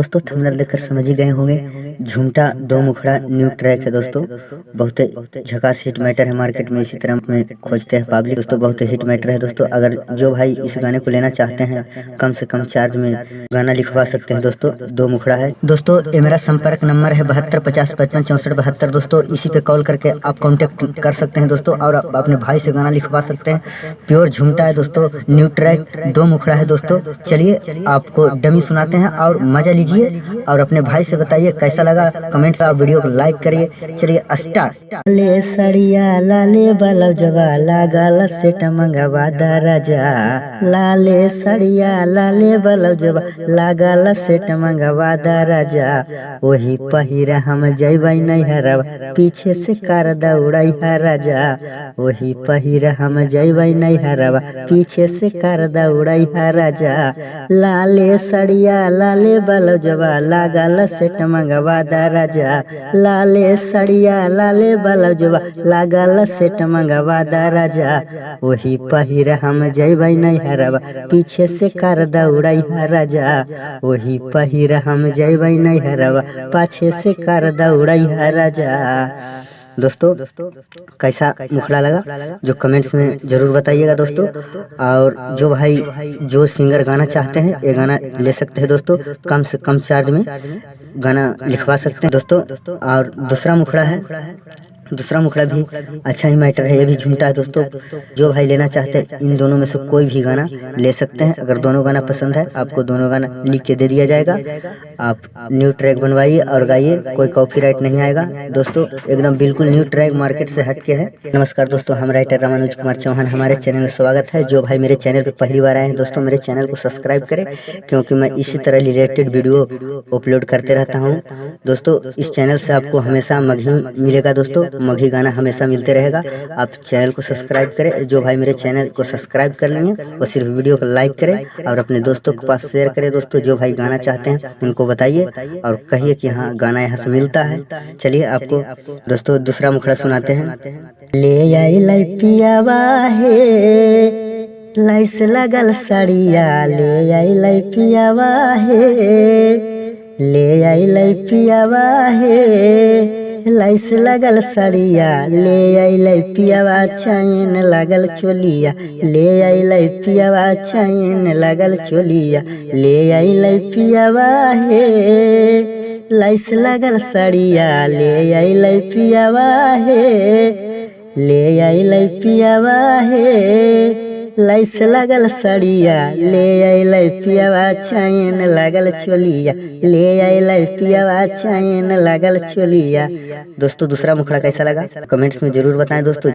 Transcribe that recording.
दोस्तों थंबनेल देखकर समझ ही गए होंगे, झुमटा दो मुखड़ा न्यू ट्रैक है दोस्तों। बहुत झकास हिट मैटर है, मार्केट में इसी तरह में खोजते हैं पब्लिक दोस्तों। बहुत हिट मैटर है दोस्तों। अगर जो भाई इस गाने को लेना चाहते हैं कम से कम चार्ज में गाना लिखवा सकते हैं दोस्तों। दो मुखड़ा है दोस्तों। ये मेरा संपर्क नंबर है 7250556472 दोस्तों। इसी पे कॉल करके आप कांटेक्ट कर सकते हैं दोस्तों और आप अपने भाई से गाना लिखवा सकते हैं। प्योर झुमटा है दोस्तों, न्यू ट्रैक दो मुखड़ा है दोस्तों। चलिए आपको डमी सुनाते हैं और मजा लीजिए और अपने भाई से बताइए कैसा लगा। कमेंट से आप वीडियो को लाइक करिए। चलिए स्टार्ट। ले सड़िया लाले ब्लाउजवा लागल सेट मंगवा दा राजा, लाले सड़िया लाले ब्लाउजवा लागल सेट मंगवा दा राजा। वही पहिरा हम जैबै नैहरवा, पीछे से कर दौड़ै है राजा। वही पहिरा हम जैबै नैहरवा, पीछे से कर दौड़ै है राजा। लाले सड़िया लाले ब्लाउजवा लागल सेट मंगवा दा राजा, लाले सड़िया लाले ब्लाउजवा लागल सेट मंगवा दा राजा। वही पहिरा हम जैबै नैहरवा, पीछे से कर दौड़ै है राजा। वही पहिरा हम जैबै नैहरवा, पाछे से कर दौड़ै है राजा। दोस्तों कैसा मुखड़ा लगा जो कमेंट्स में जरूर बताइएगा दोस्तों। और जो भाई जो सिंगर गाना चाहते हैं ये गाना ले सकते हैं दोस्तों। कम से कम चार्ज में गाना लिखवा सकते हैं दोस्तों। और दूसरा मुखड़ा भी अच्छा ही मैटर है, ये भी झुमटा है दोस्तों। जो भाई लेना चाहते हैं इन दोनों में से कोई भी गाना ले सकते हैं। अगर दोनों गाना पसंद है आपको दोनों गाना लिख के दे दिया जाएगा। आप न्यू ट्रैक बनवाइए और गाइए, कोई कॉपीराइट नहीं आएगा दोस्तों। एकदम बिल्कुल न्यू ट्रैक मार्केट से हट के है। नमस्कार दोस्तों, हम राइटर रामानुज कुमार चौहान, हमारे चैनल में स्वागत है। जो भाई मेरे चैनल पे पहली बार आए हैं दोस्तों, मेरे चैनल को सब्सक्राइब करें क्योंकि मैं इसी तरह रिलेटेड वीडियो अपलोड करते रहता हूँ दोस्तों। इस चैनल से आपको हमेशा मघी मिलेगा दोस्तों, मघी गाना हमेशा मिलते रहेगा। आप चैनल को सब्सक्राइब करें। जो भाई मेरे चैनल को सब्सक्राइब कर लिए वो सिर्फ वीडियो को लाइक करें और अपने दोस्तों के पास शेयर करें दोस्तों। जो भाई गाना चाहते हैं उनको बताइए और कहिए कि हाँ गाना यहाँ से मिलता है। चलिए आपको दोस्तों दूसरा मुखड़ा सुनाते हैं। ले आई लाई पियावा हे लाइस लगल सड़िया, ले आई लाई पियावा हे, ले आई लाई पियावा हे लाइस लगल सड़िया, ले आई पियावा चैन लगल चोलिया, ले आई पियावा चैन लगल चोलिया, ले आई पियावा हे लाइस लगल सड़िया, ले आई पियावा हे, ले आई पियावा हे लाइस लगल सड़िया, ले आई पियावा चैन लगल चोलिया, ले आई पियावा चैन लगल चोलिया। दोस्तों दूसरा मुखड़ा कैसा लगा कमेंट्स में जरूर बताएं दोस्तों।